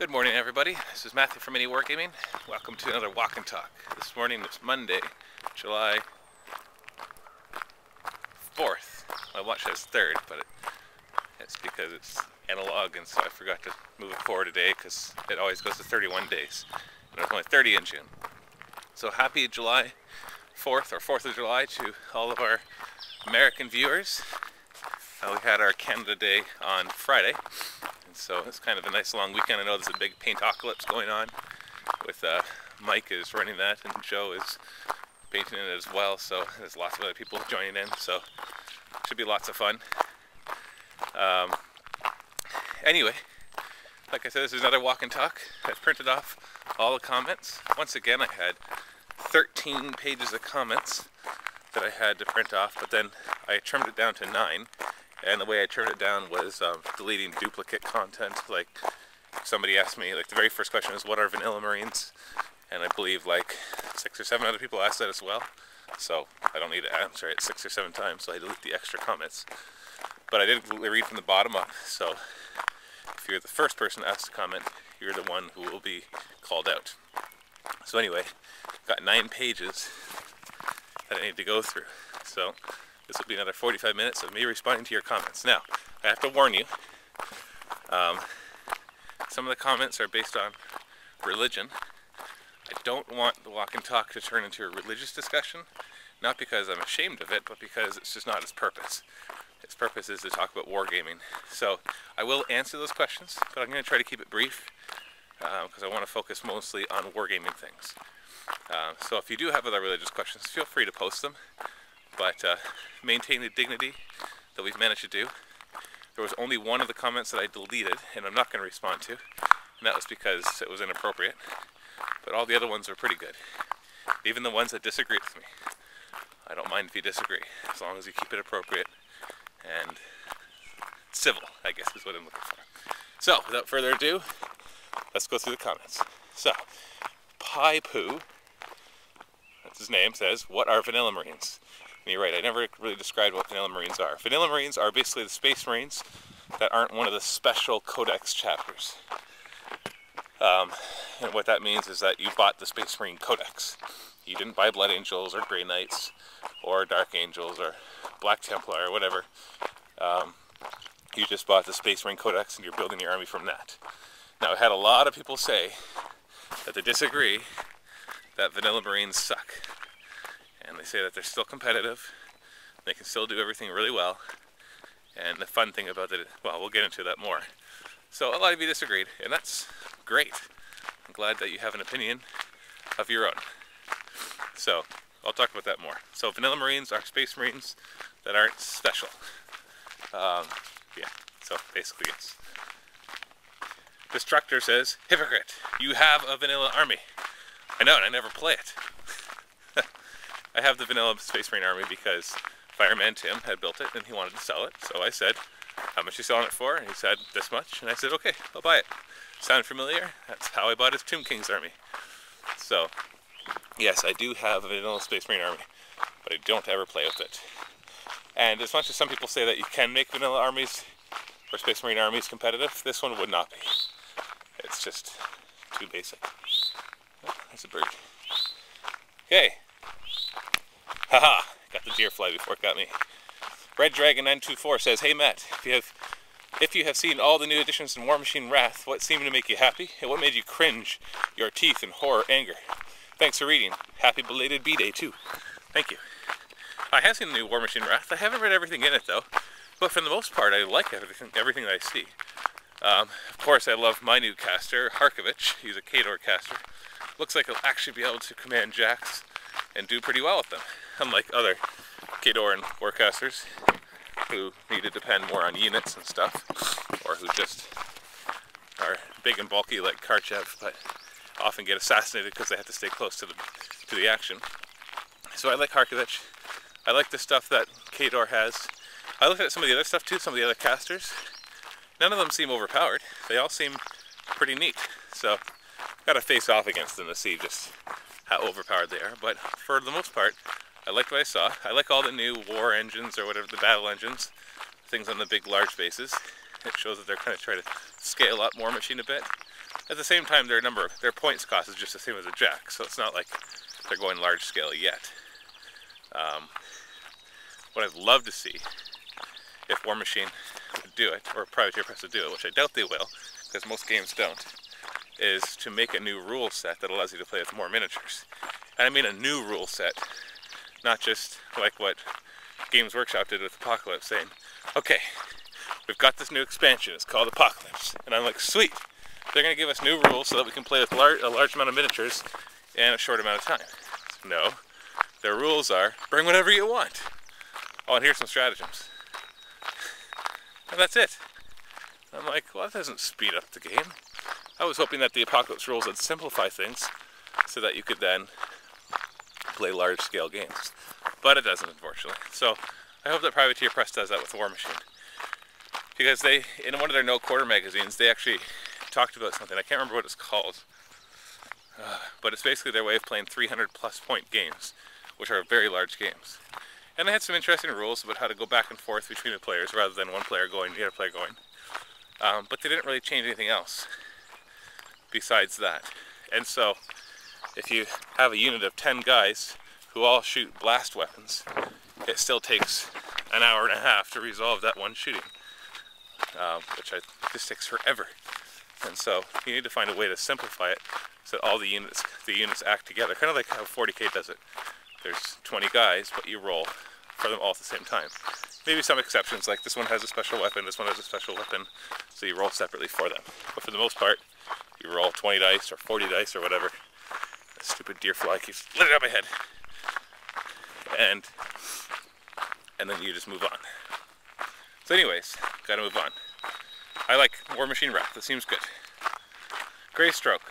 Good morning, everybody. This is Matthew from Wargaming. Welcome to another Walk and Talk. This morning is Monday, July 4th. My watch says 3rd, but it's because it's analog, and so I forgot to move it forward a day because it always goes to 31 days. And it's only 30 in June. So happy July 4th, or 4th of July, to all of our American viewers. We had our Canada Day on Friday. So it's kind of a nice long weekend. I know there's a big paintocalypse going on with Mike is running that and Joe is painting it as well, so there's lots of other people joining in, so it should be lots of fun. Anyway, like I said, this is another Walk and Talk. I've printed off all the comments. Once again, I had 13 pages of comments that I had to print off, but then I trimmed it down to 9. And the way I turned it down was deleting duplicate content. Like, somebody asked me, like, the very first question is, what are vanilla marines? And I believe like 6 or 7 other people asked that as well. So I don't need to answer it 6 or 7 times, so I delete the extra comments. But I did read from the bottom up, so if you're the first person to ask a comment, you're the one who will be called out. So anyway, got 9 pages that I need to go through. So this will be another 45 minutes of me responding to your comments. Now, I have to warn you, some of the comments are based on religion. I don't want the Walk and Talk to turn into a religious discussion, not because I'm ashamed of it, but because it's just not its purpose. Its purpose is to talk about wargaming. So I will answer those questions, but I'm going to try to keep it brief, because I want to focus mostly on wargaming things. So if you do have other religious questions, feel free to post them. But maintain the dignity that we've managed to do. There was only one of the comments that I deleted, and I'm not going to respond to, and that was because it was inappropriate. But all the other ones were pretty good. Even the ones that disagreed with me. I don't mind if you disagree, as long as you keep it appropriate and civil, I guess is what I'm looking for. So, without further ado, let's go through the comments. So, Pie Poo, that's his name, says, what are vanilla marines? And you're right, I never really described what vanilla marines are. Vanilla marines are basically the space marines that aren't one of the special Codex chapters. And what that means is that you bought the Space Marine Codex. You didn't buy Blood Angels or Grey Knights or Dark Angels or Black Templar or whatever. You just bought the Space Marine Codex and you're building your army from that. Now, I had a lot of people say that they disagree that vanilla marines suck. And they say that they're still competitive, they can still do everything really well, and the fun thing about it, well, we'll get into that more. So a lot of you disagreed, and that's great. I'm glad that you have an opinion of your own. So I'll talk about that more. So vanilla marines are space marines that aren't special. Yeah, so basically it's... Destructor says, hypocrite, you have a vanilla army. I know, and I never play it. I have the vanilla Space Marine army because Fireman Tim had built it and he wanted to sell it. So I said, how much are you selling it for? And he said, this much. And I said, okay, I'll buy it. Sound familiar? That's how I bought his Tomb King's army. So, yes, I do have a vanilla Space Marine army, but I don't ever play with it. And as much as some people say that you can make vanilla armies or Space Marine armies competitive, this one would not be. It's just too basic. Oh, there's a bird. Okay. Haha, got the deer fly before it got me. Red Dragon 924 says, hey Matt, if you have seen all the new additions in War Machine Wrath, what seemed to make you happy, and what made you cringe your teeth in horror anger? Thanks for reading. Happy belated B-Day too. Thank you. I have seen the new War Machine Wrath. I haven't read everything in it though, but for the most part I like everything that I see. Of course I love my new caster, Harkovich. He's a Khador caster. Looks like he'll actually be able to command jacks and do pretty well with them, unlike other Khador and warcasters who need to depend more on units and stuff, or who just are big and bulky like Karchev, but often get assassinated because they have to stay close to the action. So I like Harkovich. I like the stuff that Khador has. I looked at some of the other stuff too, some of the other casters. None of them seem overpowered. They all seem pretty neat. So got to face off against them to see just how overpowered they are. But for the most part, I liked what I saw. I like all the new war engines, or whatever, the battle engines, things on the big large bases. It shows that they're kind of trying to scale up War Machine a bit. At the same time, their points cost is just the same as a Jack, so it's not like they're going large scale yet. What I'd love to see, if War Machine would do it, or Privateer Press would do it, which I doubt they will, because most games don't, is to make a new rule set that allows you to play with more miniatures. And I mean a new rule set, not just like what Games Workshop did with Apocalypse, saying, okay, we've got this new expansion, it's called Apocalypse. And I'm like, sweet, they're going to give us new rules so that we can play with a large amount of miniatures in a short amount of time. No, their rules are, bring whatever you want. Oh, and here's some stratagems. And that's it. I'm like, well, that doesn't speed up the game. I was hoping that the Apocalypse rules would simplify things so that you could then play large-scale games. But it doesn't, unfortunately. So I hope that Privateer Press does that with War Machine. Because they, in one of their No Quarter magazines, they actually talked about something. I can't remember what it's called. But it's basically their way of playing 300-plus point games, which are very large games. And they had some interesting rules about how to go back and forth between the players rather than one player going, the other player going. But they didn't really change anything else besides that. And so, if you have a unit of 10 guys who all shoot blast weapons, it still takes an hour and a half to resolve that one shooting, which just takes forever. And so you need to find a way to simplify it so that all the units act together, kind of like how 40k does it. There's 20 guys, but you roll for them all at the same time. Maybe some exceptions, like this one has a special weapon, this one has a special weapon, so you roll separately for them. But for the most part, you roll 20 dice or 40 dice or whatever. That stupid deer fly keeps literally on my head. And then you just move on. So anyways, gotta move on. I like War Machine Wrath, that seems good. Grey Stoke.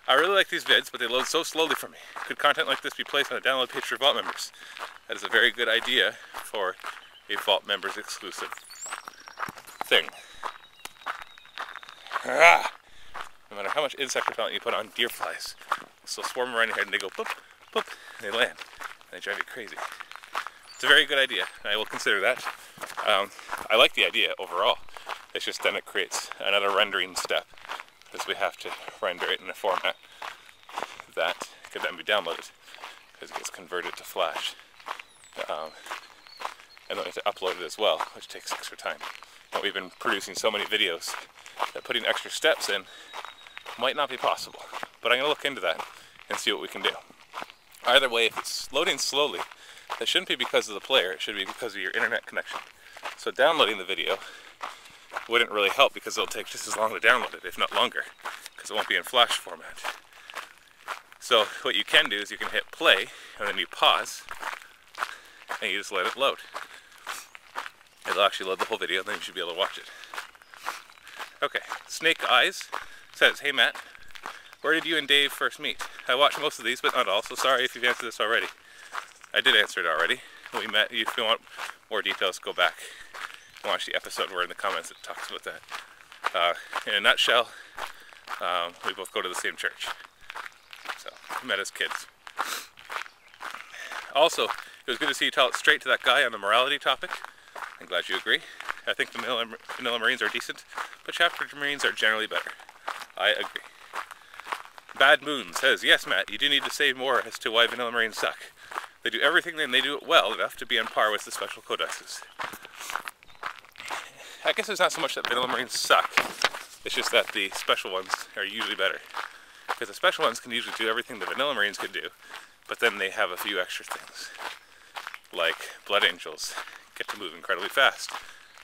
I really like these vids, but they load so slowly for me. Could content like this be placed on a download page for Vault members? That is a very good idea for a Vault members exclusive thing. No matter how much insect repellent you put on deer flies, they'll still swarm around your head and they go boop, boop, and they land. And they drive you crazy. It's a very good idea, and I will consider that. I like the idea overall. It's just then it creates another rendering step, because we have to render it in a format that could then be downloaded, because it gets converted to Flash. And then we have to upload it as well, which takes extra time. But we've been producing so many videos that putting extra steps in might not be possible. But I'm going to look into that and see what we can do. Either way, if it's loading slowly, that shouldn't be because of the player, it should be because of your internet connection. So downloading the video wouldn't really help because it'll take just as long to download it, if not longer, because it won't be in Flash format. So what you can do is you can hit play, and then you pause, and you just let it load. It'll actually load the whole video, and then you should be able to watch it. Okay, Snake Eyes says, hey Matt, where did you and Dave first meet? I watched most of these, but not all, so sorry if you've answered this already. I did answer it already. We met. If you want more details, go back and watch the episode where in the comments it talks about that. In a nutshell, we both go to the same church. So, we met as kids. Also, it was good to see you tell it straight to that guy on the morality topic. I'm glad you agree. I think vanilla Marines are decent, but chapter Marines are generally better. I agree. Bad Moon says, yes Matt, you do need to say more as to why vanilla Marines suck. They do everything and they do it well enough to be on par with the special codexes. I guess it's not so much that vanilla Marines suck, it's just that the special ones are usually better. Because the special ones can usually do everything the vanilla Marines can do, but then they have a few extra things. Like Blood Angels get to move incredibly fast.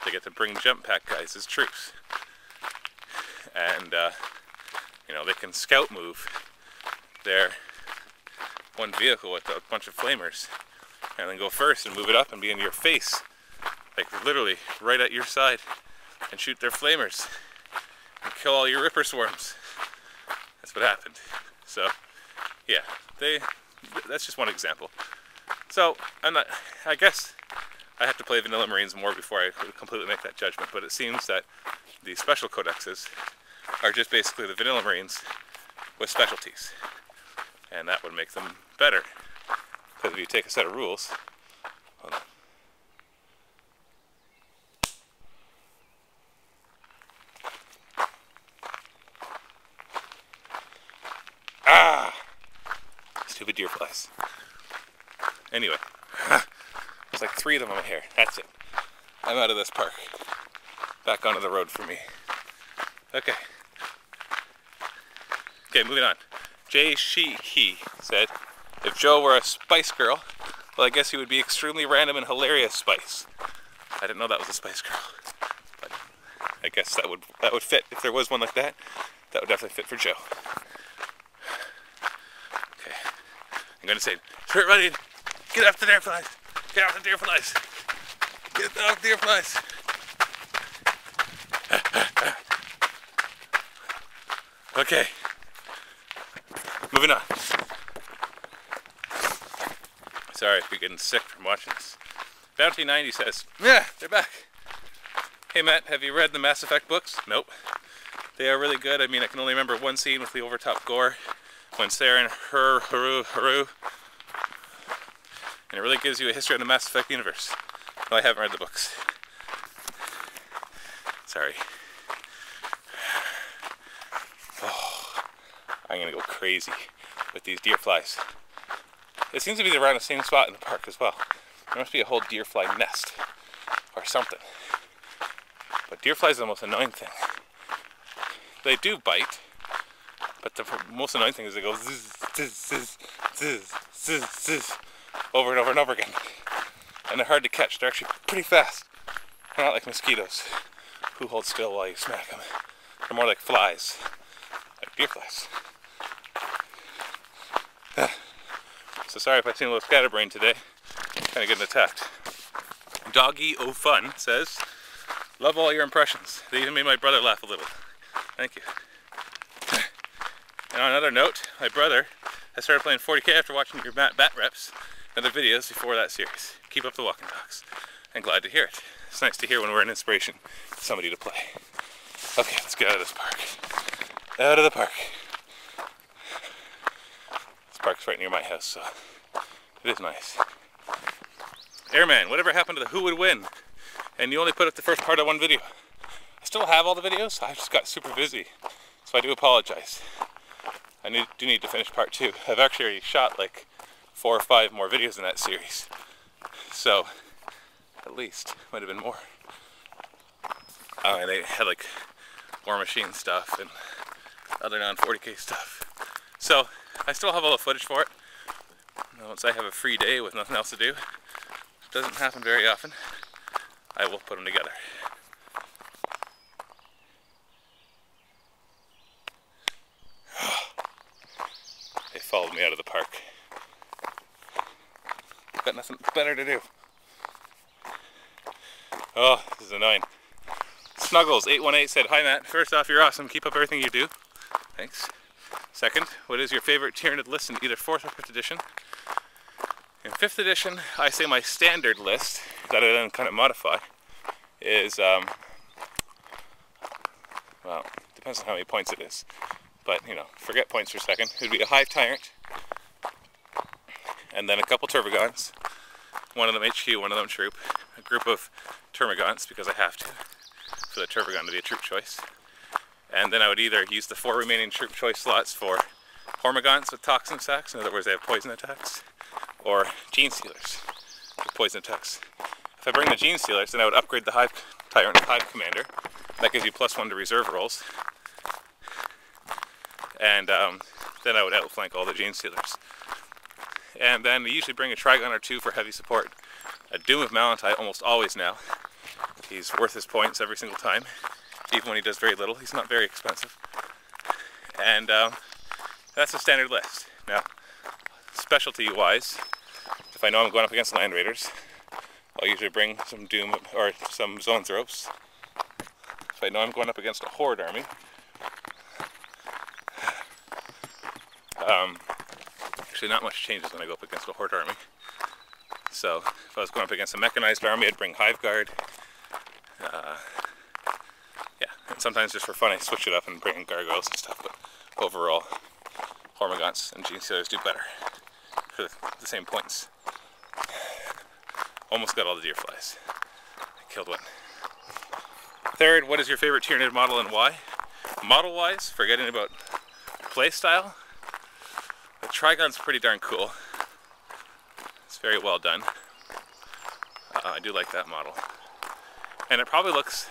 They get to bring jump pack guys as troops. And, you know, they can scout move their one vehicle with a bunch of flamers and then go first and move it up and be in your face, like literally right at your side, and shoot their flamers and kill all your Ripper swarms. That's what happened. So yeah, that's just one example. So I guess I have to play vanilla Marines more before I could completely make that judgment, but it seems that the special codexes are just basically the vanilla Marines with specialties. And that would make them better. Because if you take a set of rules, hold on. deer flies. Anyway, there's like 3 of them on my hair. That's it. I'm out of this park. Back onto the road for me. Okay. Okay, moving on. He said, if Joe were a Spice Girl, well, I guess he would be extremely random and hilarious Spice. I didn't know that was a Spice Girl, but I guess that would fit. If there was one like that, that would definitely fit for Joe. Okay, I'm gonna say, start running. Get off the deer flies. Get off the deer flies. Get off the deer flies. Okay, moving on. Sorry if you're getting sick from watching this. Bounty90 says, yeah, they're back. Hey Matt, have you read the Mass Effect books? Nope. They are really good. I mean, I can only remember one scene with the overtop gore when Saren haru. And it really gives you a history of the Mass Effect universe. No, I haven't read the books. Sorry. Oh, I'm gonna go crazy with these deer flies. It seems to be around the same spot in the park as well. There must be a whole deer fly nest or something. But deer flies are the most annoying thing. They do bite, but the most annoying thing is they go zzz, zzz, zzz, zzz, zzz, zzz, over and over and over again. And they're hard to catch. They're actually pretty fast. They're not like mosquitoes who hold still while you smack them. They're more like flies, like deer flies. So sorry if I seem a little scatterbrained today. Kind of getting attacked. Doggy O Fun says, love all your impressions. They even made my brother laugh a little. Thank you. And on another note, my brother has started playing 40k after watching your Bat reps and other videos before that series. Keep up the walking dogs. I'm glad to hear it. It's nice to hear when we're an inspiration to somebody to play. Okay, let's get out of this park. Out of the park. This park's right near my house, so it is nice. Airman, whatever happened to the who would win? And you only put up the first part of one video. I still have all the videos, I just got super busy. So I do apologize. I do need to finish part 2. I've actually already shot like 4 or 5 more videos in that series. So, at least, might have been more. And they had like War Machine stuff and other non-40k stuff. So, I still have all the footage for it. Once I have a free day with nothing else to do, it doesn't happen very often, I will put them together. They followed me out of the park. Got nothing better to do. Oh, this is annoying. Snuggles818 said, hi Matt, first off, you're awesome. Keep up everything you do. Thanks. Second, what is your favorite Tyranid list in either 4th or 5th edition? In 5th edition, I say my standard list, that I then kind of modify, is, well, depends on how many points it is. But, you know, forget points for a second. It would be a Hive Tyrant, and then a couple Termagants, one of them HQ, one of them Troop, a group of Termagants, because I have to, for the Termagon to be a troop choice. And then I would either use the 4 remaining troop choice slots for Hormagants with toxin sacks, in other words they have poison attacks, or Gene Stealers with poison attacks. If I bring the Gene Stealers, then I would upgrade the Hive Tyrant Hive Commander. That gives you +1 to reserve rolls. And then I would outflank all the Gene Stealers. And then we usually bring a Trigon or 2 for heavy support. A Doom of Malantite almost always now. He's worth his points every single time. Even when he does very little, he's not very expensive. And that's a standard list. Now, specialty-wise, if I know I'm going up against Land Raiders, I'll usually bring some Doom or some Zoanthropes. If I know I'm going up against a Horde army, actually not much changes when I go up against a Horde army. So if I was going up against a mechanized army, I'd bring Hive Guard. Yeah, and sometimes just for fun I switch it up and bring in gargoyles and stuff, but overall Hormagants and Gene Stealers do better for the same points. Almost got all the deer flies. I killed one. Third, what is your favorite Tyranid model and why? Model-wise, forgetting about playstyle, The Trigon's pretty darn cool. It's very well done. I do like that model. And it probably looks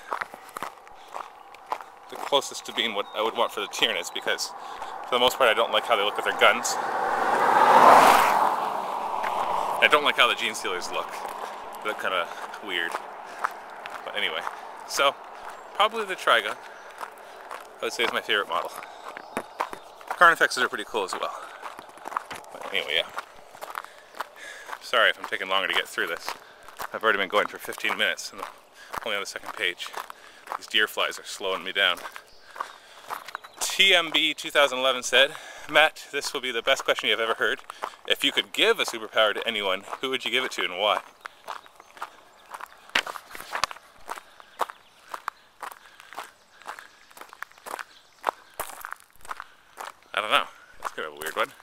the closest to being what I would want for the Tyranids, because for the most part I don't like how they look with their guns. I don't like how the Gene Stealers look. They look kind of weird. But anyway, so probably the Trigon, I would say, is my favorite model. Carnifexes are pretty cool as well. But anyway, yeah. Sorry if I'm taking longer to get through this. I've already been going for 15 minutes and I'm only on the second page. These deer flies are slowing me down. TMB 2011 said, Matt, this will be the best question you've ever heard. If you could give a superpower to anyone, who would you give it to and why? I don't know. That's kind of a weird one.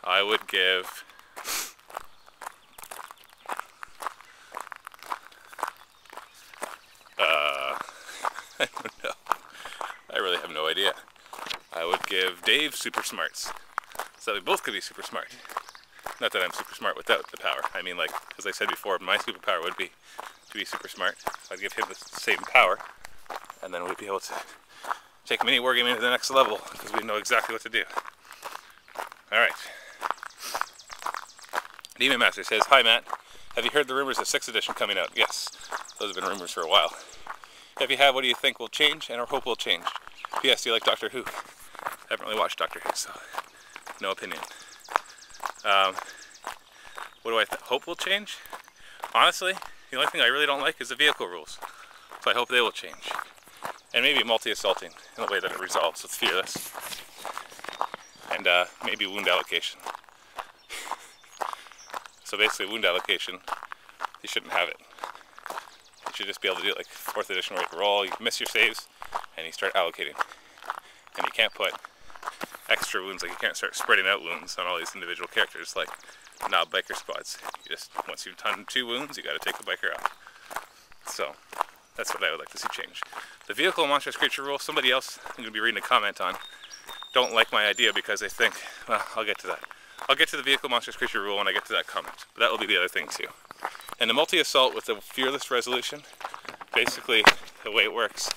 I would give... I don't know. I really have no idea. I would give Dave super smarts. So we both could be super smart. Not that I'm super smart without the power. I mean, like, as I said before, my superpower would be to be super smart. So I'd give him the same power, and then we'd be able to take mini wargaming to the next level, because we know exactly what to do. Alright. Demon Master says, hi Matt, have you heard the rumors of 6th edition coming out? Yes, those have been rumors for a while. If you have, what do you think will change and or hope will change? P.S. Do you like Doctor Who? I haven't really watched Doctor Who, so no opinion. What do I hope will change? Honestly, the only thing I really don't like is the vehicle rules. So I hope they will change. And maybe multi-assaulting in the way that it resolves with Fearless. And maybe wound allocation. So basically wound allocation, you shouldn't have it. You should just be able to do it like 4th edition where you roll, you miss your saves, and you start allocating. And you can't put extra wounds, like you can't start spreading out wounds on all these individual characters like knob biker squads. You just, once you've done 2 wounds, you gotta take the biker out. So, that's what I would like to see change. The vehicle monstrous creature rule, somebody else I'm gonna be reading a comment on, don't like my idea because they think, well, I'll get to that. I'll get to the vehicle monstrous creature rule when I get to that comment, but that will be the other thing too. And the multi-assault with the Fearless resolution, basically the way it works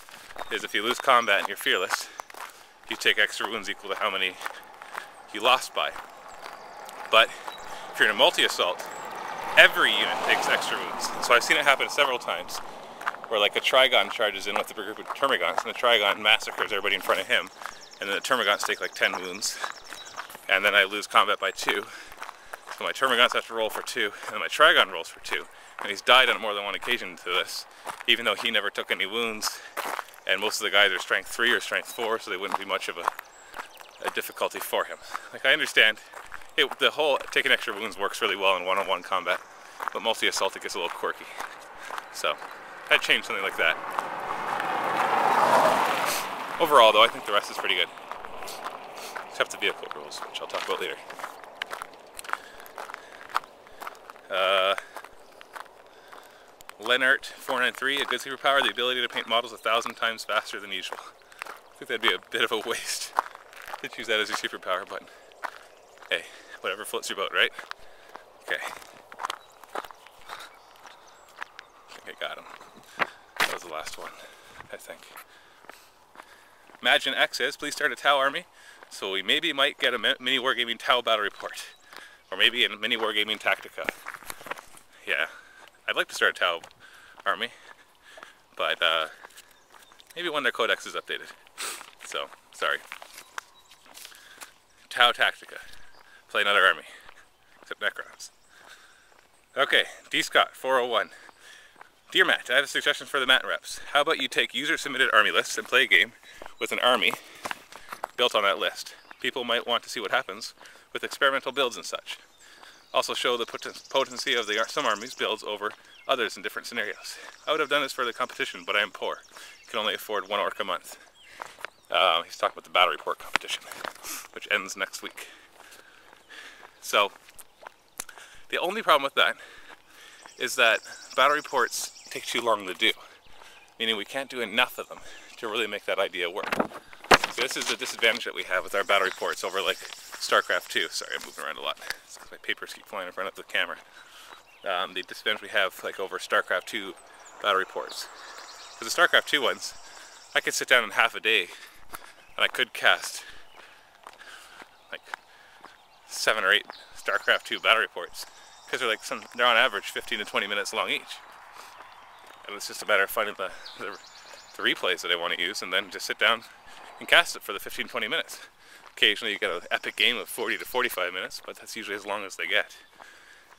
is if you lose combat and you're Fearless, you take extra wounds equal to how many you lost by. But if you're in a multi-assault, every unit takes extra wounds. So I've seen it happen several times, where like a Trigon charges in with a group of Termagants, and the Trigon massacres everybody in front of him, and then the Termagants take like 10 wounds, and then I lose combat by 2. So my Termagants have to roll for 2, and my Trigon rolls for 2. And he's died on more than one occasion to this, even though he never took any wounds, and most of the guys are strength 3 or strength 4, so they wouldn't be much of a difficulty for him. Like, I understand, the whole taking extra wounds works really well in one-on-one combat, but multi-assault it gets a little quirky. So, I'd change something like that. Overall, though, I think the rest is pretty good. Except the vehicle rules, which I'll talk about later. Lenart493, a good superpower, the ability to paint models 1,000 times faster than usual. I think that'd be a bit of a waste to choose that as your superpower, but hey, whatever floats your boat, right? Okay. I think I got him. That was the last one, I think. Imagine X says, please start a Tau army, so we maybe might get a mini wargaming Tau battle report. Or maybe a mini wargaming Tactica. Yeah, I'd like to start a Tau army, but maybe when their Codex is updated. So, sorry. Tau Tactica. Play another army. Except Necrons. Okay, D Scott 401. Dear Matt, I have a suggestion for the Matt reps. How about you take user-submitted army lists and play a game with an army built on that list? People might want to see what happens with experimental builds and such. Also show the potency of some armies builds over others in different scenarios. I would have done this for the competition, but I am poor. Can only afford 1 orc a month. He's talking about the battle report competition, which ends next week. So, the only problem with that is that battle reports take too long to do. Meaning we can't do enough of them to really make that idea work. So this is the disadvantage that we have with our battle reports over like Starcraft 2. Sorry, I'm moving around a lot. It's 'cause my papers keep flying in front of the camera. The disadvantage we have, like over Starcraft 2 battle reports. For the Starcraft 2 ones, I could sit down in half a day, and I could cast like 7 or 8 Starcraft 2 battle reports, because they're on average 15 to 20 minutes long each. And it's just a matter of finding the replays that I want to use, and then just sit down and cast it for the 15-20 minutes. Occasionally you get an epic game of 40 to 45 minutes, but that's usually as long as they get.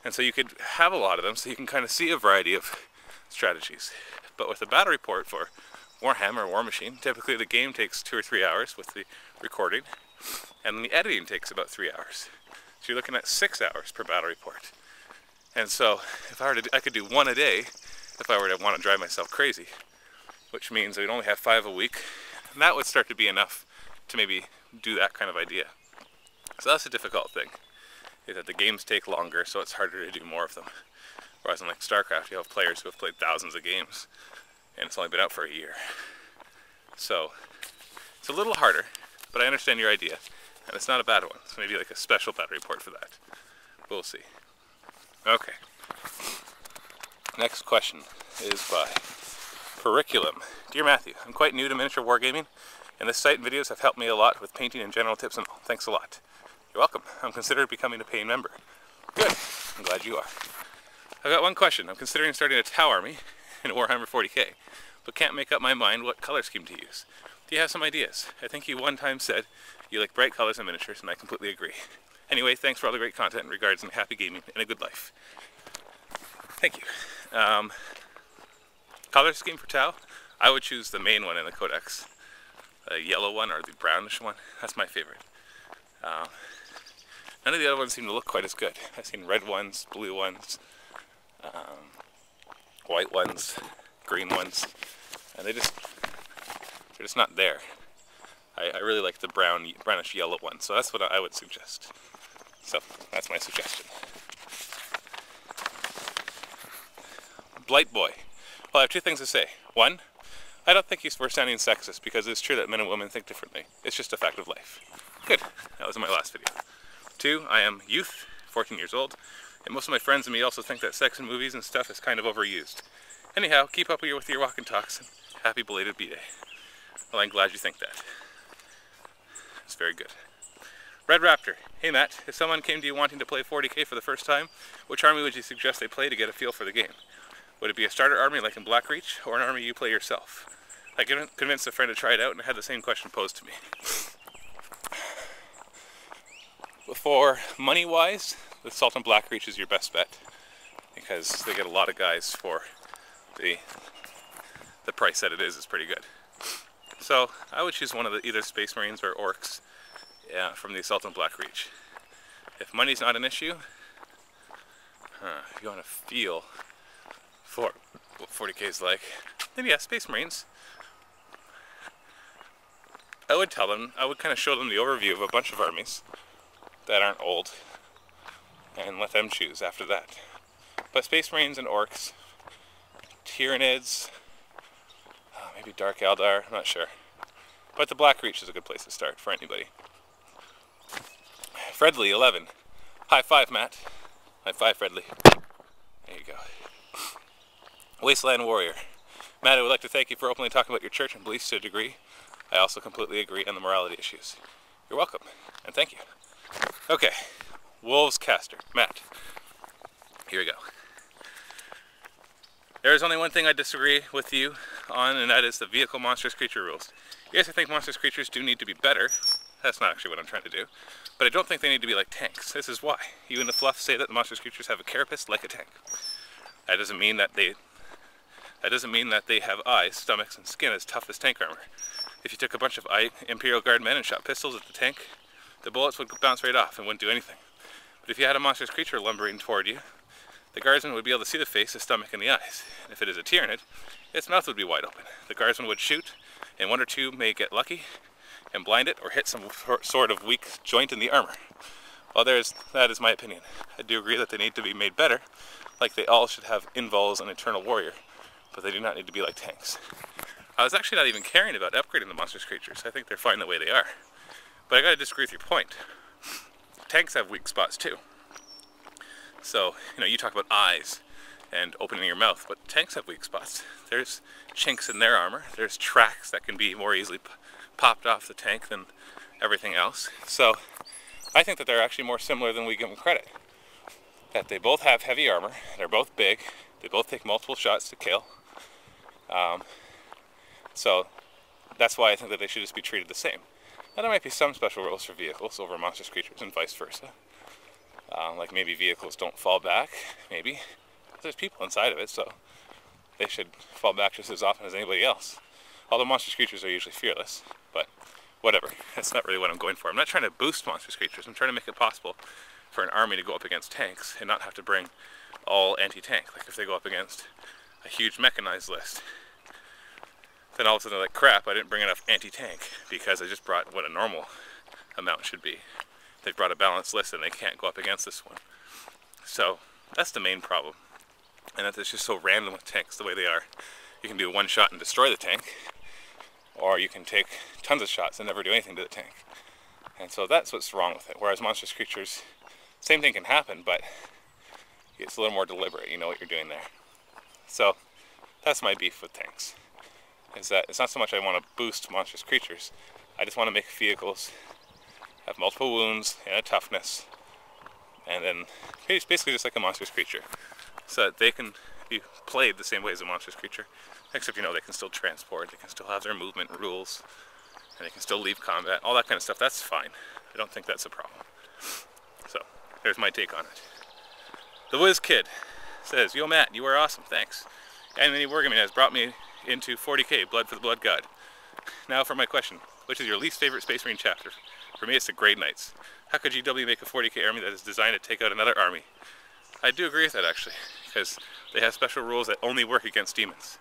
And so you could have a lot of them, so you can kind of see a variety of strategies. But with a battle report for Warhammer or War Machine, typically the game takes 2 or 3 hours with the recording, and the editing takes about 3 hours. So you're looking at 6 hours per battle report. And so if I could do 1 a day if I were to want to drive myself crazy, which means I'd only have 5 a week, and that would start to be enough to maybe do that kind of idea. So that's a difficult thing, is that the games take longer, so it's harder to do more of them. Whereas in like Starcraft, you have players who have played thousands of games, and it's only been out for a year. So it's a little harder, but I understand your idea, and it's not a bad one. So maybe like a special battle report for that. We'll see. Okay. Next question is by Curriculum. Dear Matthew, I'm quite new to miniature wargaming, and this site and videos have helped me a lot with painting and general tips and all. Thanks a lot. You're welcome. I'm considering becoming a paying member. Good. I'm glad you are. I've got one question. I'm considering starting a Tau army in Warhammer 40k, but can't make up my mind what color scheme to use. Do you have some ideas? I think you one time said you like bright colors and miniatures, and I completely agree. Anyway, thanks for all the great content in regards and happy gaming and a good life. Thank you. Color scheme for Tau? I would choose the main one in the Codex. The yellow one or the brownish one. That's my favorite. None of the other ones seem to look quite as good. I've seen red ones, blue ones, white ones, green ones, and they're just not there. I really like the brownish yellow one, so that's what I would suggest. So that's my suggestion. Blight Boy. Well, I have 2 things to say. 1, I don't think we're sounding sexist, because it's true that men and women think differently. It's just a fact of life. Good. That was in my last video. 2, I am youth, 14 years old, and most of my friends and me also think that sex in movies and stuff is kind of overused. Anyhow, keep up with your walk and talks, and happy belated B-Day. Well, I'm glad you think that. It's very good. Red Raptor. Hey Matt, if someone came to you wanting to play 40k for the first time, which army would you suggest they play to get a feel for the game? Would it be a starter army like in Blackreach, or an army you play yourself? I convinced a friend to try it out and had the same question posed to me. For money-wise, the Sultan Blackreach is your best bet, because they get a lot of guys for the price that it is pretty good. So I would choose one of either Space Marines or Orcs from the Sultan Blackreach. If money's not an issue, if you want to feel for what 40k is like, then yeah, Space Marines. I would kind of show them the overview of a bunch of armies that aren't old, and let them choose after that. But Space Marines and Orcs, Tyranids, maybe Dark Eldar, I'm not sure. But the Blackreach is a good place to start for anybody. Fredley 11. High 5, Matt. High 5, Fredley. There you go. Wasteland Warrior. Matt, I would like to thank you for openly talking about your church and beliefs to a degree. I also completely agree on the morality issues. You're welcome, and thank you. Okay, Wolves Caster. Matt. Here we go. There is only one thing I disagree with you on, and that is the vehicle monstrous creature rules. Yes, I think monstrous creatures do need to be better. That's not actually what I'm trying to do. But I don't think they need to be like tanks. This is why. You and the fluff say that the monstrous creatures have a carapace like a tank. That doesn't mean that they have eyes, stomachs, and skin as tough as tank armor. If you took a bunch of Imperial Guard men and shot pistols at the tank, the bullets would bounce right off and wouldn't do anything. But if you had a monstrous creature lumbering toward you, the guardsman would be able to see the face, the stomach, and the eyes. And if it is a Tyranid, its mouth would be wide open. The guardsman would shoot, and 1 or 2 may get lucky and blind it or hit some sort of weak joint in the armor. Well, that is my opinion. I do agree that they need to be made better, like they all should have invuls and Eternal Warrior, but they do not need to be like tanks. I was actually not even caring about upgrading the monstrous creatures. I think they're fine the way they are. But I gotta disagree with your point. tanks have weak spots too. So, you know, you talk about eyes and opening your mouth, but tanks have weak spots. There's chinks in their armor. There's tracks that can be more easily popped off the tank than everything else. So I think that they're actually more similar than we give them credit. That they both have heavy armor, they're both big, they both take multiple shots to kill. So that's why I think that they should just be treated the same. Now there might be some special rules for vehicles over monstrous creatures and vice versa. Like maybe vehicles don't fall back, maybe. There's people inside of it, so they should fall back just as often as anybody else. Although monstrous creatures are usually fearless, but whatever. That's not really what I'm going for. I'm not trying to boost monstrous creatures. I'm trying to make it possible for an army to go up against tanks and not have to bring all anti-tank. Like if they go up against a huge mechanized list, then all of a sudden they're like, crap, I didn't bring enough anti-tank because I just brought what a normal amount should be. They brought a balanced list and they can't go up against this one. So that's the main problem. And that it's just so random with tanks the way they are. You can do one shot and destroy the tank, or you can take tons of shots and never do anything to the tank. And so that's what's wrong with it. Whereas monstrous creatures, same thing can happen, but it's a little more deliberate. You know what you're doing there. So that's my beef with tanks. Is that it's not so much I want to boost monstrous creatures. I just want to make vehicles have multiple wounds and a toughness, and then it's basically just like a monstrous creature, so that they can be played the same way as a monstrous creature, except, you know, they can still transport, they can still have their movement rules, and they can still leave combat, all that kind of stuff. That's fine. I don't think that's a problem. So there's my take on it. The Whiz Kid says, "Yo Matt, you are awesome, thanks. And any wargaming has brought me into 40k, Blood for the Blood God. Now for my question, which is your least favorite Space Marine chapter? For me, it's the Grey Knights. How could GW make a 40k army that is designed to take out another army?" I do agree with that, actually, because they have special rules that only work against demons.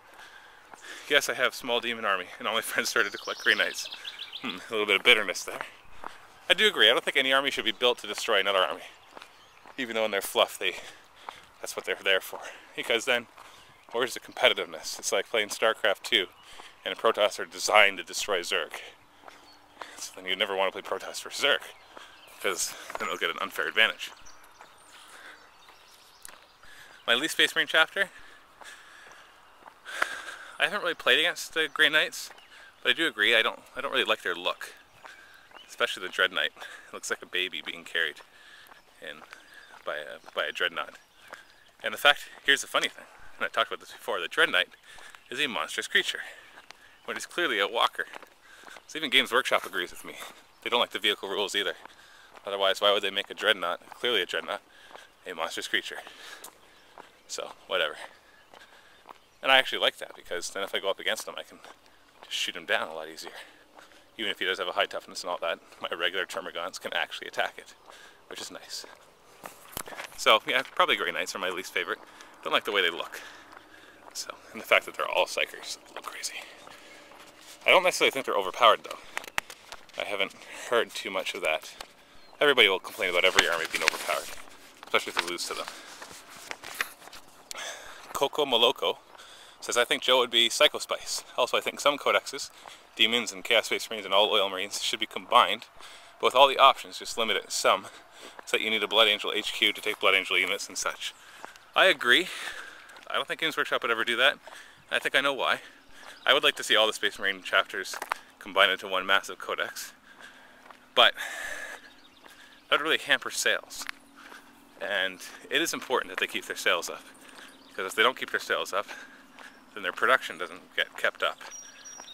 Yes, I have a small demon army, and all my friends started to collect Grey Knights. A little bit of bitterness there. I do agree. I don't think any army should be built to destroy another army. Even though in their fluff, that's what they're there for. Because then, where's the competitiveness? It's like playing Starcraft 2, and Protoss are designed to destroy Zerg. So then you'd never want to play Protoss for Zerg, because then it'll get an unfair advantage. My least Space Marine chapter? I haven't really played against the Grey Knights, but I do agree, I don't really like their look. Especially the Dread Knight. It looks like a baby being carried by a Dreadnought. And the fact, here's the funny thing, and I talked about this before, the Dread Knight is a monstrous creature, when it's clearly a walker. So even Games Workshop agrees with me. They don't like the vehicle rules either. Otherwise, why would they make a Dreadnought, clearly a Dreadnought, a monstrous creature? So, whatever. And I actually like that, because then if I go up against him, I can just shoot him down a lot easier. Even if he does have a high toughness and all that, my regular Termagants can actually attack it, which is nice. So, yeah, probably Grey Knights are my least favorite. Don't like the way they look. So, and the fact that they're all psychers, a little crazy. I don't necessarily think they're overpowered, though. I haven't heard too much of that. Everybody will complain about every army being overpowered, especially if they lose to them. Coco Moloko says, "I think Joe would be Psycho Spice. Also, I think some codexes, demons and Chaos Space Marines and all oil Marines, should be combined. But with all the options, just limit it to some, so that you need a Blood Angel HQ to take Blood Angel units and such." I agree. I don't think Games Workshop would ever do that. I think I know why. I would like to see all the Space Marine chapters combined into one massive codex. But that would really hamper sales. And it is important that they keep their sales up. Because if they don't keep their sales up, then their production doesn't get kept up.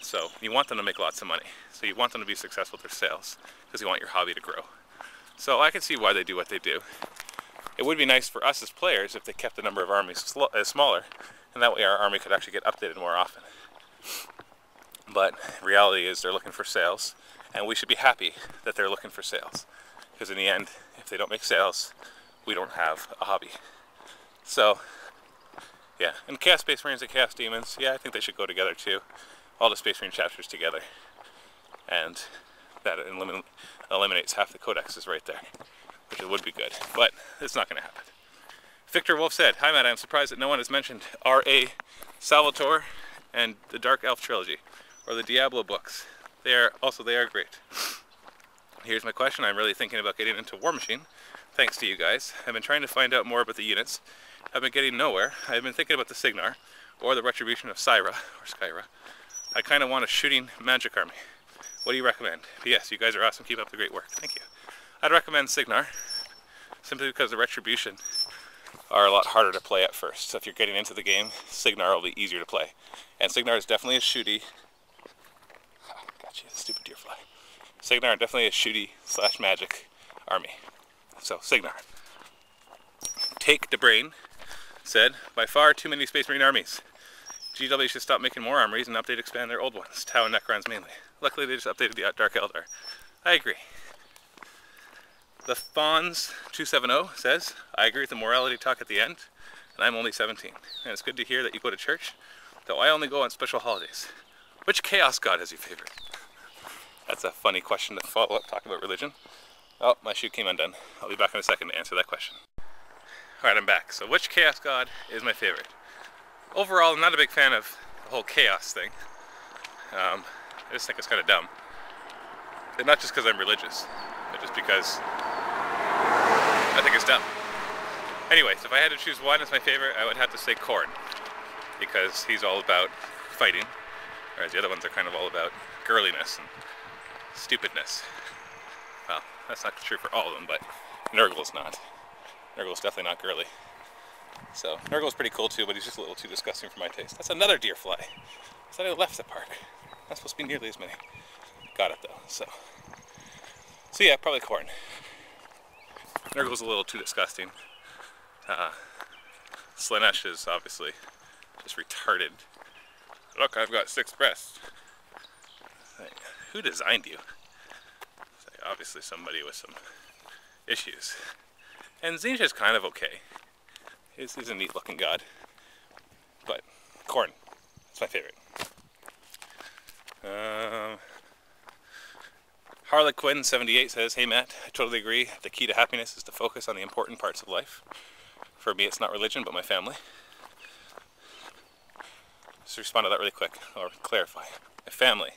So you want them to make lots of money. So you want them to be successful with their sales, because you want your hobby to grow. So I can see why they do what they do. It would be nice for us as players if they kept the number of armies smaller, and that way our army could actually get updated more often. But reality is they're looking for sales, and we should be happy that they're looking for sales. Because in the end, if they don't make sales, we don't have a hobby. So, yeah, and Chaos Space Marines and Chaos Demons, yeah, I think they should go together too. All the Space Marine chapters together. And that eliminates half the codexes right there, which would be good, but it's not going to happen. Victor Wolf said, "Hi Matt, I'm surprised that no one has mentioned R.A. Salvatore and the Dark Elf trilogy, or the Diablo books. They are great." Here's my question. I'm really thinking about getting into War Machine, thanks to you guys. I've been trying to find out more about the units. I've been getting nowhere. I've been thinking about the Signar, or the Retribution of Syra, or Skyra. I kind of want a shooting magic army. What do you recommend? P.S. You guys are awesome. Keep up the great work. Thank you. I'd recommend Signar, simply because the Retribution are a lot harder to play at first. So if you're getting into the game, Signar will be easier to play. And Signar is definitely a shooty... Got you, stupid deer fly. Signar definitely a shooty / magic army. So, Signar. Take the Brain said, by far too many Space Marine armies. GW should stop making more armories and update expand their old ones. Tau and Necrons mainly. Luckily they just updated the Dark Eldar. I agree. The Fawns 270 says, I agree with the morality talk at the end, and I'm only 17. And it's good to hear that you go to church, though I only go on special holidays. Which Chaos God has your favorite? That's a funny question to follow up talking about religion. Oh, my shoe came undone. I'll be back in a second to answer that question. Alright, I'm back. So which Chaos God is my favorite? Overall, I'm not a big fan of the whole Chaos thing. I just think it's kind of dumb. And not just because I'm religious, but just because I think it's dumb. Anyways, if I had to choose one as my favorite, I would have to say Khorne, because he's all about fighting, whereas the other ones are kind of all about girliness and stupidness. Well, that's not true for all of them, but Nurgle's not. Nurgle's definitely not girly. So, Nurgle's pretty cool too, but he's just a little too disgusting for my taste. That's another deer fly. I thought I left the park. Not supposed to be nearly as many. Got it though, so yeah, probably Khorne. Nurgle's a little too disgusting. Slaanesh is obviously just retarded. Look, I've got 6 breasts. Like, who designed you? Like, obviously somebody with some issues. And Zinja's kind of okay. He's a neat looking god. But Khorne, that's my favorite. Harlequin 78 says, hey Matt, I totally agree. The key to happiness is to focus on the important parts of life. For me, it's not religion, but my family. Just respond to that really quick, or clarify. My family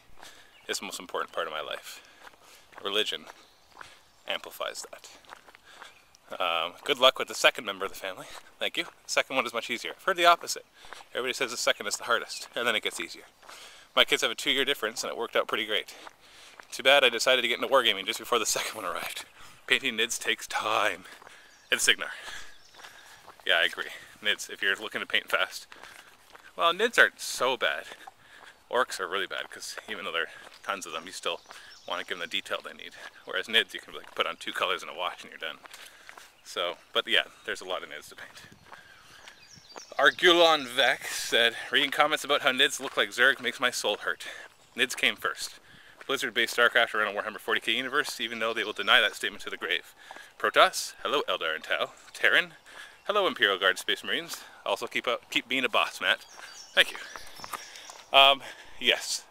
is the most important part of my life. Religion amplifies that. Good luck with the second member of the family. Thank you. The second one is much easier. I've heard the opposite. Everybody says the second is the hardest, and then it gets easier. My kids have a 2-year difference, and it worked out pretty great. Too bad I decided to get into wargaming just before the second one arrived. Painting Nids takes time. And Signar. Yeah, I agree. Nids, if you're looking to paint fast. Well, Nids aren't so bad. Orcs are really bad, because even though there are tons of them, you still want to give them the detail they need. Whereas Nids, you can like put on 2 colors in a wash and you're done. So, but yeah, there's a lot of Nids to paint. Argulon Vec said, reading comments about how Nids look like Zerg makes my soul hurt. Nids came first. Blizzard-based Starcraft are in a Warhammer 40k universe, even though they will deny that statement to the grave. Protoss, hello Eldar and Tau. Terran, hello Imperial Guard Space Marines. Also keep being a boss, Matt. Thank you. Yes.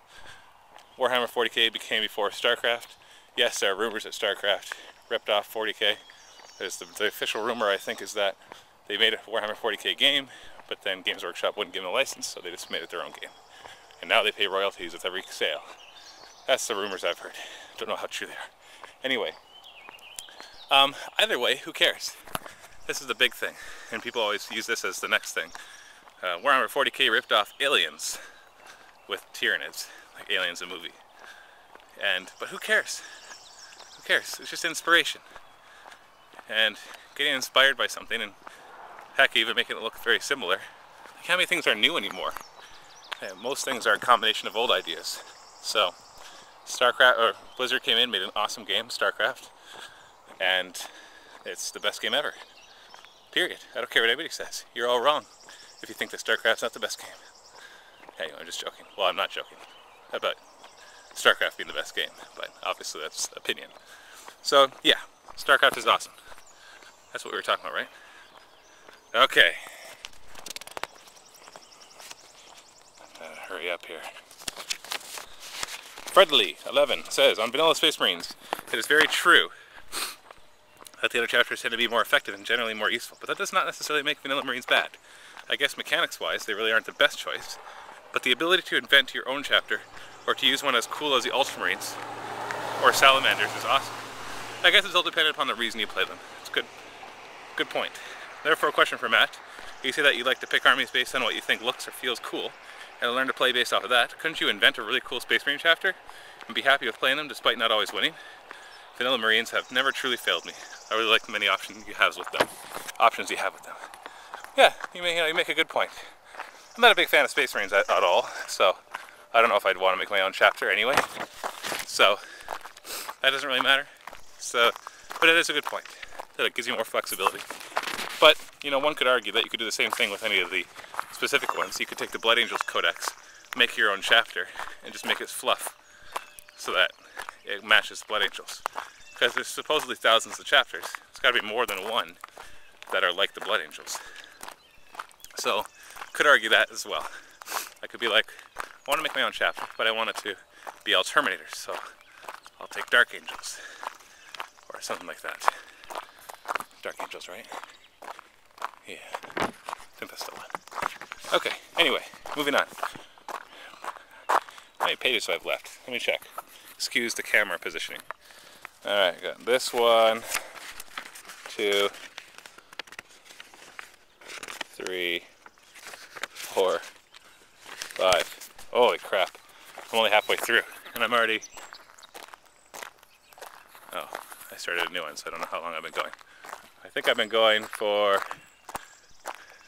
Warhammer 40k became before Starcraft. Yes, there are rumors that Starcraft ripped off 40k. There's the official rumor, I think, is that they made a Warhammer 40k game, but then Games Workshop wouldn't give them a license, so they just made it their own game. And now they pay royalties with every sale. That's the rumors I've heard. Don't know how true they are. Anyway, either way, who cares? This is the big thing, and people always use this as the next thing. Warhammer 40k ripped off Aliens with Tyranids, like Aliens the movie. But who cares? Who cares? It's just inspiration. And getting inspired by something, and heck, even making it look very similar. Like, how many things are new anymore? Most things are a combination of old ideas. So, Starcraft, or Blizzard came in, made an awesome game, Starcraft, and it's the best game ever. Period. I don't care what anybody says. You're all wrong if you think that Starcraft's not the best game. Hey, I'm just joking. Well, I'm not joking about Starcraft being the best game, but obviously that's opinion. So, yeah, Starcraft is awesome. That's what we were talking about, right? Okay. Hurry up here. Fredley11 says, on Vanilla Space Marines, it is very true that the other chapters tend to be more effective and generally more useful, but that does not necessarily make Vanilla Marines bad. I guess mechanics-wise, they really aren't the best choice, but the ability to invent your own chapter, or to use one as cool as the Ultramarines, or salamanders is awesome. I guess it's all dependent upon the reason you play them. It's good point. Therefore, a question for Matt. You say that you like to pick armies based on what you think looks or feels cool, and learn to play based off of that. Couldn't you invent a really cool Space Marine chapter and be happy with playing them despite not always winning? Vanilla Marines have never truly failed me. I really like the many options you have with them. Yeah, you make a good point. I'm not a big fan of Space Marines at all, so I don't know if I'd want to make my own chapter anyway. So that doesn't really matter. So, but it is a good point that it gives you more flexibility. But you know, one could argue that you could do the same thing with any of the specific ones. You could take the Blood Angels Codex, make your own chapter, and just make it fluff so that it matches the Blood Angels. Because there's supposedly thousands of chapters. It's got to be more than one that are like the Blood Angels. So, could argue that as well. I could be like, I want to make my own chapter, but I want it to be all Terminators, so I'll take Dark Angels. Or something like that. Dark Angels, right? Yeah. I think that's the one. Okay, anyway, moving on. How many pages do I have left? Let me check. Excuse the camera positioning. Alright, got this one, 2, 3, 4, 5. Holy crap. I'm only halfway through, and I'm already... Oh, I started a new one, so I don't know how long I've been going. I think I've been going for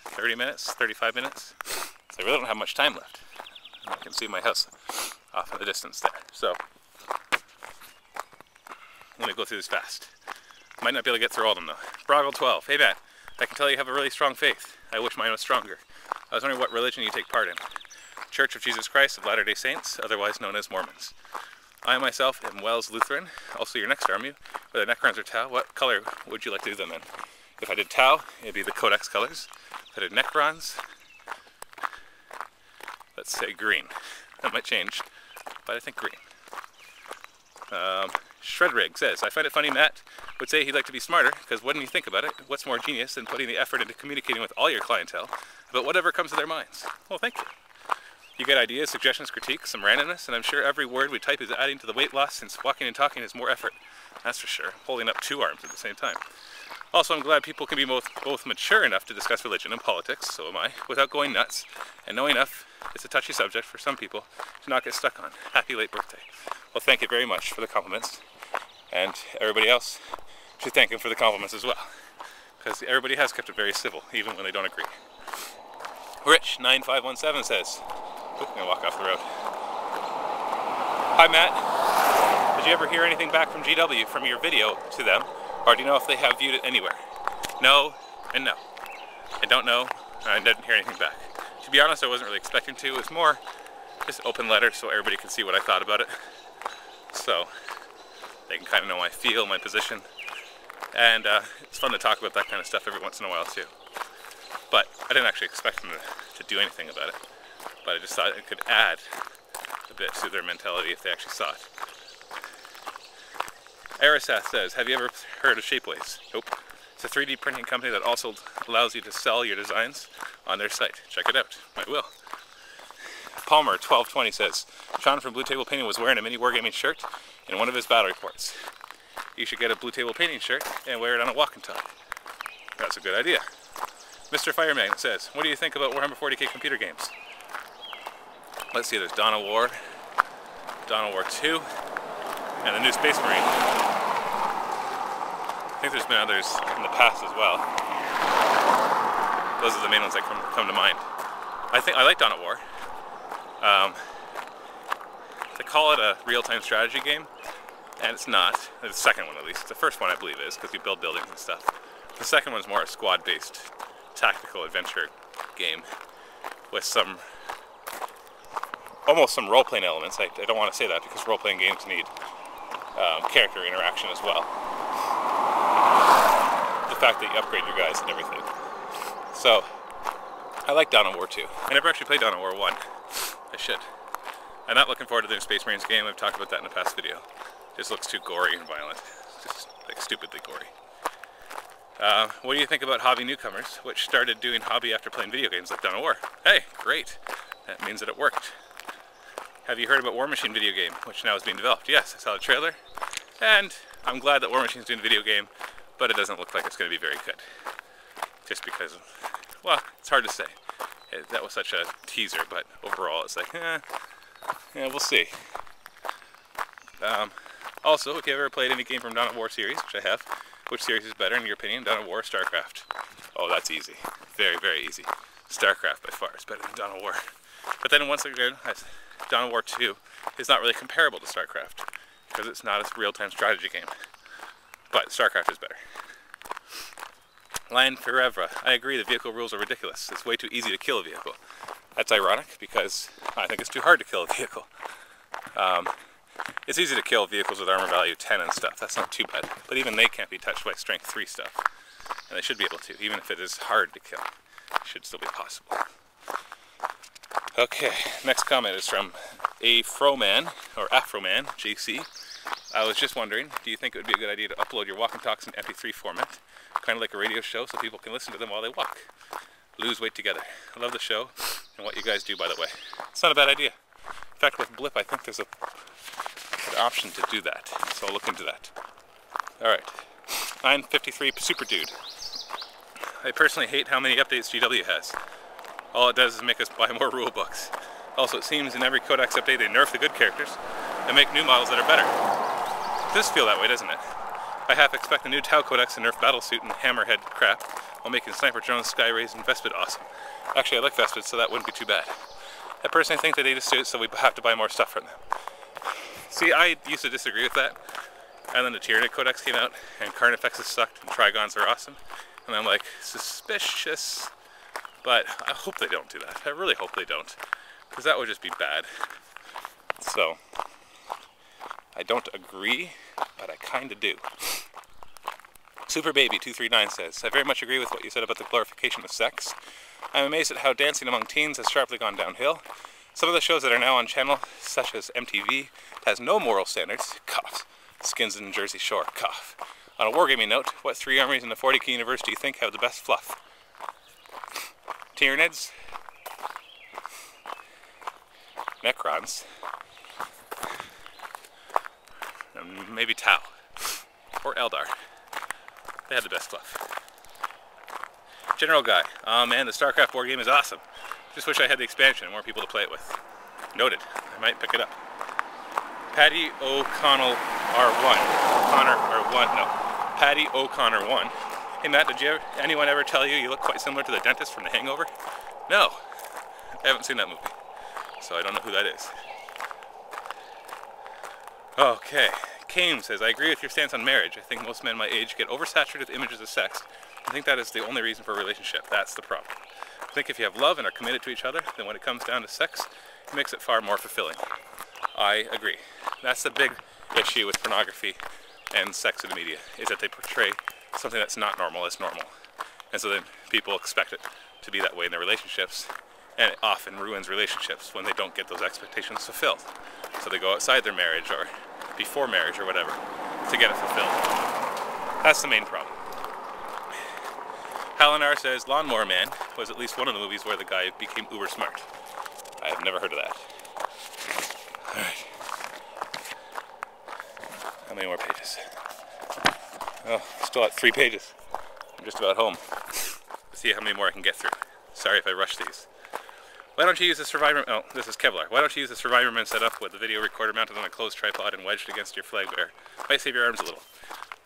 30 minutes, 35 minutes. So I really don't have much time left. I can see my house off in the distance there. So, let me go through this fast. Might not be able to get through all of them though. Broggle12. Hey Matt, I can tell you have a really strong faith. I wish mine was stronger. I was wondering what religion you take part in. Church of Jesus Christ of Latter-day Saints, otherwise known as Mormons. I myself am Wells Lutheran. Also your next army, whether Necrons or Tau. What color would you like to do them in? If I did Tau, it'd be the Codex colors. If I did Necrons, let's say green. That might change, but I think green. Shredrig says, I find it funny Matt would say he'd like to be smarter, because when you think about it, what's more genius than putting the effort into communicating with all your clientele about whatever comes to their minds? Well, thank you. You get ideas, suggestions, critiques, some randomness, and I'm sure every word we type is adding to the weight loss, since walking and talking is more effort. That's for sure. Holding up 2 arms at the same time. Also, I'm glad people can be both mature enough to discuss religion and politics, so am I, without going nuts, and know enough it's a touchy subject for some people to not get stuck on. Happy late birthday. Well, thank you very much for the compliments, and everybody else should thank him for the compliments as well, because everybody has kept it very civil, even when they don't agree. Rich9517 says, I'm gonna walk off the road. Hi Matt, did you ever hear anything back from GW from your video to them, or do you know if they have viewed it anywhere? No, and no. I don't know, and I didn't hear anything back. To be honest, I wasn't really expecting to. It was more just open letter so everybody can see what I thought about it. So they can kind of know my feel, my position. And it's fun to talk about that kind of stuff every once in a while too. But I didn't actually expect them to do anything about it. But I just thought it could add a bit to their mentality if they actually saw it. Arisath says, have you ever heard of Shapeways? Nope. It's a 3D printing company that also allows you to sell your designs on their site. Check it out. I will. Palmer1220 says, Sean from Blue Table Painting was wearing a mini Wargaming shirt in one of his battle reports. You should get a Blue Table Painting shirt and wear it on a walk and talk. That's a good idea. Mr. Fireman says, what do you think about Warhammer 40k computer games? Let's see, there's Dawn of War, Dawn of War 2, and the new Space Marine. I think there's been others in the past as well. Those are the main ones that come to mind. I like Dawn of War. They call it a real-time strategy game, and it's not. The second one, at least. The first one, I believe, is, because you build buildings and stuff. The second one's more a squad-based tactical adventure game with almost some role-playing elements. I don't want to say that because role-playing games need character interaction as well. The fact that you upgrade your guys and everything. So, I like Dawn of War 2. I never actually played Dawn of War 1. I should. I'm not looking forward to the new Space Marines game. I've talked about that in a past video. It just looks too gory and violent. Just like stupidly gory. What do you think about hobby newcomers, which started doing hobby after playing video games like Dawn of War? Hey, great. That means that it worked. Have you heard about War Machine video game, which now is being developed? Yes, I saw the trailer, and I'm glad that War Machine's doing a video game, but it doesn't look like it's going to be very good. Just because, well, it's hard to say. That was such a teaser, but overall it's like, yeah, we'll see. Also, if you've ever played any game from Dawn of War series, which I have, which series is better in your opinion, Dawn of War or Starcraft? Oh, that's easy. Very, very easy. Starcraft by far is better than Dawn of War. But then once again, Dawn of War 2 is not really comparable to Starcraft, because it's not a real-time strategy game. But Starcraft is better. Lion Forever. I agree, the vehicle rules are ridiculous. It's way too easy to kill a vehicle. That's ironic, because I think it's too hard to kill a vehicle. It's easy to kill vehicles with armor value 10 and stuff, that's not too bad. But even they can't be touched by strength 3 stuff. And they should be able to, even if it is hard to kill. It should still be possible. Okay, next comment is from Afroman, or Afroman, JC. I was just wondering, do you think it would be a good idea to upload your walk and talks in MP3 format? Kind of like a radio show so people can listen to them while they walk. Lose weight together. I love the show and what you guys do, by the way. It's not a bad idea. In fact, with Blip, I think there's an option to do that, so I'll look into that. Alright, 953 Super Dude. I personally hate how many updates GW has. All it does is make us buy more rule books. Also, it seems in every Codex update they nerf the good characters and make new models that are better. It does feel that way, doesn't it? I half expect a new Tau Codex to nerf Battlesuit and Hammerhead crap while making Sniper Drones, Skyrays, and Vespid awesome. Actually, I like Vespid, so that wouldn't be too bad. I personally think that they just do it so we have to buy more stuff from them. See, I used to disagree with that, and then the Tyranid Codex came out, and Carnifexes sucked, and Trigons are awesome, and I'm like, suspicious, but I hope they don't do that. I really hope they don't, because that would just be bad. So, I don't agree, but I kinda do. SuperBaby239 says, I very much agree with what you said about the glorification of sex. I'm amazed at how dancing among teens has sharply gone downhill. Some of the shows that are now on channel, such as MTV, has no moral standards, cough. Skins in Jersey Shore, cough. On a wargaming note, what 3 armies in the 40k universe do you think have the best fluff? Tyranids, Necrons, and maybe Tau, or Eldar. They had the best fluff. General Guy, oh man, the Starcraft board game is awesome. Just wish I had the expansion and more people to play it with. Noted, I might pick it up. Paddy O'Connell R1. Paddy O'Connor 1. Hey Matt, did anyone ever tell you look quite similar to the dentist from The Hangover? No, I haven't seen that movie, so I don't know who that is. Okay, Kame says, I agree with your stance on marriage. I think most men my age get oversaturated with images of sex. I think that is the only reason for a relationship. That's the problem. I think if you have love and are committed to each other, then when it comes down to sex, it makes it far more fulfilling. I agree. That's the big issue with pornography and sex in the media, is that they portray something that's not normal as normal. And so then people expect it to be that way in their relationships, and it often ruins relationships when they don't get those expectations fulfilled. So they go outside their marriage or before marriage or whatever to get it fulfilled. That's the main problem. Halinar says Lawnmower Man was at least one of the movies where the guy became uber smart. I have never heard of that. Alright. How many more pages? Oh, still at 3 pages. I'm just about home. Let's see how many more I can get through. Sorry if I rush these. Why don't you use a Survivor... Oh, this is Kevlar. Why don't you use a Survivorman setup with the video recorder mounted on a closed tripod and wedged against your flag bearer? Might save your arms a little.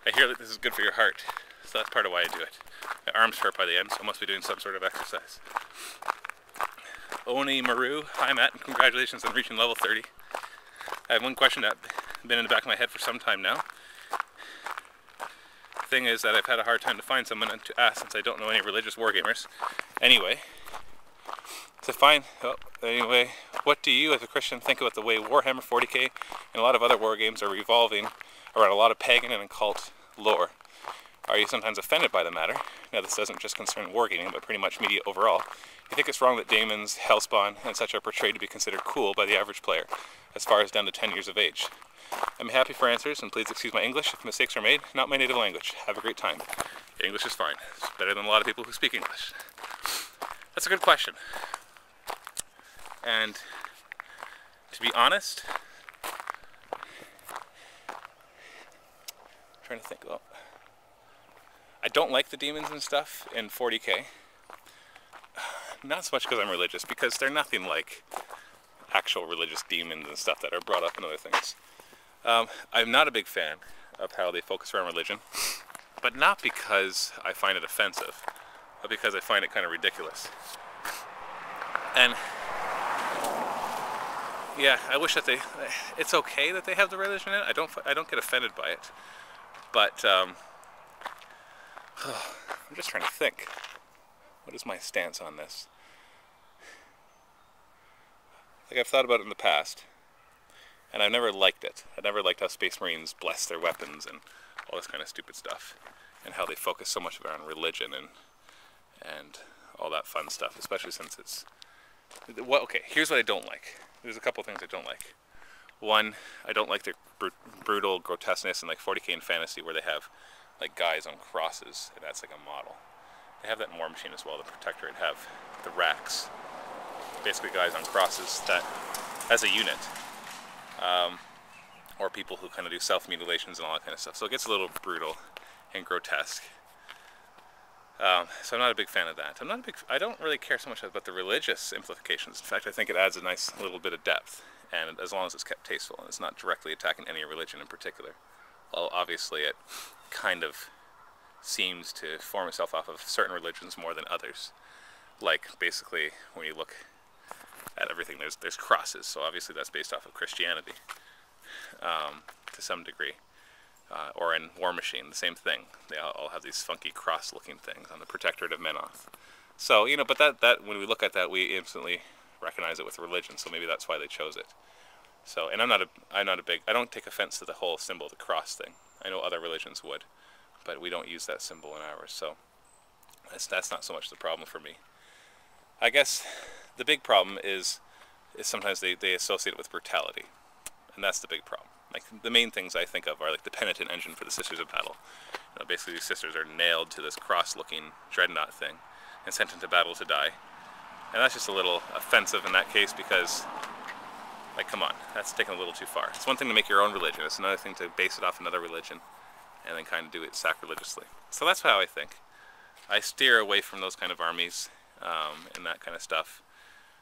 I hear that this is good for your heart, so that's part of why I do it. My arms hurt by the end, so I must be doing some sort of exercise. Oni Maru, hi Matt, and congratulations on reaching level 30. I have one question that's been in the back of my head for some time now. The thing is that I've had a hard time to find someone to ask since I don't know any religious wargamers. Anyway, what do you as a Christian think about the way Warhammer 40k and a lot of other wargames are revolving around a lot of pagan and occult lore? Are you sometimes offended by the matter? Now this doesn't just concern wargaming, but pretty much media overall. You think it's wrong that daemons, hellspawn, and such are portrayed to be considered cool by the average player, as far as down to 10 years of age? I'm happy for answers, and please excuse my English if mistakes are made. Not my native language. Have a great time. Your English is fine. It's better than a lot of people who speak English. That's a good question. And To be honest, I'm trying to think. Well, I don't like the demons and stuff in 40k. Not so much because I'm religious, because they're nothing like actual religious demons and stuff that are brought up in other things. I'm not a big fan of how they focus around religion, but not because I find it offensive, but because I find it kind of ridiculous. And yeah, I wish that it's okay that they have the religion in it. I don't get offended by it, but I'm just trying to think. What is my stance on this? Like, I've thought about it in the past, and I've never liked it. I never liked how Space Marines bless their weapons and all this kind of stupid stuff, and how they focus so much around religion and all that fun stuff, especially since it's... Well, okay, here's what I don't like. There's a couple things I don't like. One, I don't like their brutal grotesqueness in like 40k and fantasy, where they have like guys on crosses, and that's like a model. They have that in War Machine as well, the Protectorate have the racks. Basically guys on crosses that, as a unit, or people who kind of do self-mutilations and all that kind of stuff. So it gets a little brutal and grotesque. So I'm not a big fan of that. I don't really care so much about the religious implications. In fact, I think it adds a nice little bit of depth, and as long as it's kept tasteful and it's not directly attacking any religion in particular. Well, obviously it kind of seems to form itself off of certain religions more than others. Like, basically, when you look at everything, there's crosses, so obviously that's based off of Christianity, to some degree. Or in War Machine, the same thing. They all have these funky cross-looking things on the Protectorate of Menoth. So, you know, but that when we look at that, we instantly recognize it with religion, so maybe that's why they chose it. So, and I'm not a big, I don't take offense to the whole symbol, the cross thing. I know other religions would, but we don't use that symbol in ours, so that's not so much the problem for me. I guess the big problem is sometimes they associate it with brutality, and that's the big problem. Like, the main things I think of are like the penitent engine for the Sisters of Battle. You know, basically these sisters are nailed to this cross-looking dreadnought thing and sent into battle to die. And that's just a little offensive in that case, because, like, come on, that's taken a little too far. It's one thing to make your own religion, it's another thing to base it off another religion and then kind of do it sacrilegiously. So that's how I think. I steer away from those kind of armies and that kind of stuff.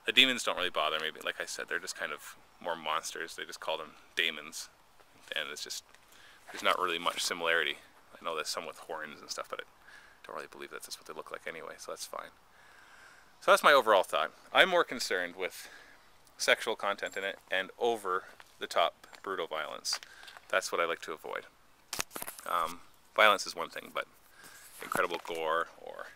The demons don't really bother me, but like I said, they're just kind of more monsters. They just call them daemons, and it's just, there's not really much similarity. I know there's some with horns and stuff, but I don't really believe that's what they look like anyway, so that's fine. So that's my overall thought. I'm more concerned with sexual content in it and over-the-top brutal violence. That's what I like to avoid. Violence is one thing, but incredible gore or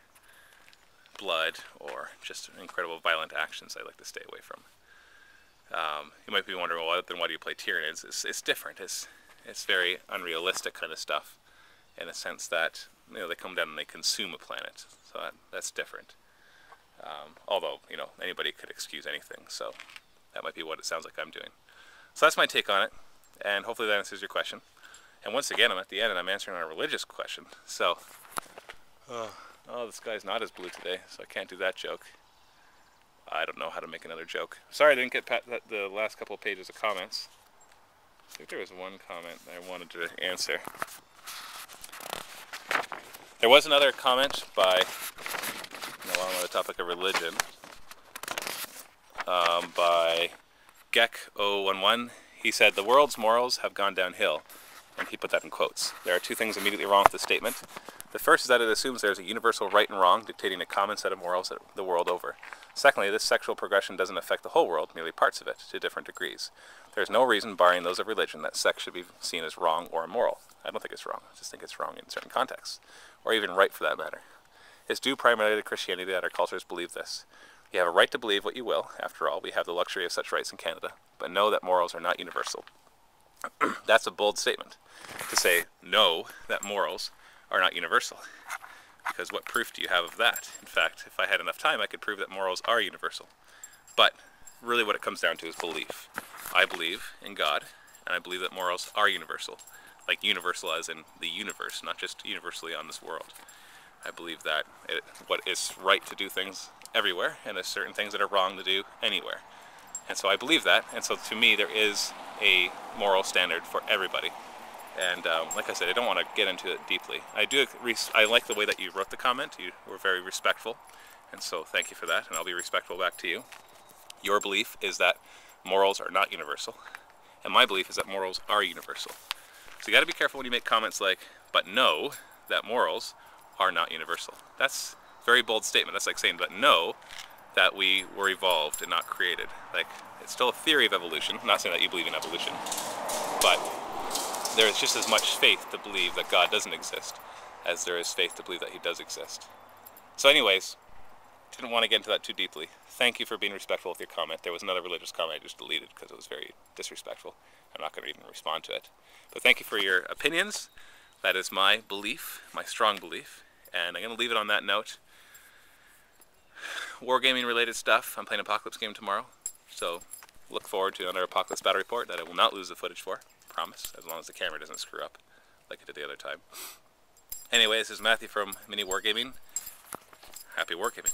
blood or just incredible violent actions I like to stay away from. You might be wondering, well, then why do you play Tyranids? It's different. It's very unrealistic kind of stuff, in a sense that, you know, they come down and they consume a planet, so that's different. Although, you know, anybody could excuse anything, so that might be what it sounds like I'm doing. So that's my take on it, and hopefully that answers your question. And once again, I'm at the end and I'm answering on a religious question, so... Oh, the sky's not as blue today, so I can't do that joke. I don't know how to make another joke. Sorry I didn't get the last couple of pages of comments. I think there was one comment that I wanted to answer. There was another comment by, along with the topic of religion, by Gek011. He said, "The world's morals have gone downhill," and he put that in quotes. There are two things immediately wrong with the statement. The first is that it assumes there's a universal right and wrong dictating a common set of morals the world over. Secondly, this sexual progression doesn't affect the whole world, merely parts of it, to different degrees. There's no reason, barring those of religion, that sex should be seen as wrong or immoral. I don't think it's wrong. I just think it's wrong in certain contexts, or even right for that matter. It's due primarily to Christianity that our cultures believe this. You have a right to believe what you will. After all, we have the luxury of such rights in Canada, but know that morals are not universal. That's a bold statement, to say, no, that morals are not universal. Because what proof do you have of that? In fact, if I had enough time, I could prove that morals are universal. But really what it comes down to is belief. I believe in God, and I believe that morals are universal. Like universal as in the universe, not just universally on this world. I believe that what is right to do things everywhere, and there's certain things that are wrong to do anywhere. And so I believe that, and so to me there is a moral standard for everybody. And like I said, I don't want to get into it deeply. I like the way that you wrote the comment. You were very respectful, and so thank you for that, and I'll be respectful back to you. Your belief is that morals are not universal, and my belief is that morals are universal. So you got to be careful when you make comments like, but know that morals are not universal. That's a very bold statement. That's like saying, but know that we were evolved and not created. Like, it's still a theory of evolution. I'm not saying that you believe in evolution, but there is just as much faith to believe that God doesn't exist as there is faith to believe that he does exist. So anyways, didn't want to get into that too deeply. Thank you for being respectful with your comment. There was another religious comment I just deleted because it was very disrespectful. I'm not going to even respond to it. But thank you for your opinions. That is my belief, my strong belief. And I'm going to leave it on that note. Wargaming related stuff. I'm playing an Apocalypse game tomorrow. So look forward to another Apocalypse battle report that I will not lose the footage for. Promise. As long as the camera doesn't screw up like it did the other time. Anyway, this is Matthew from Mini Wargaming. Happy wargaming.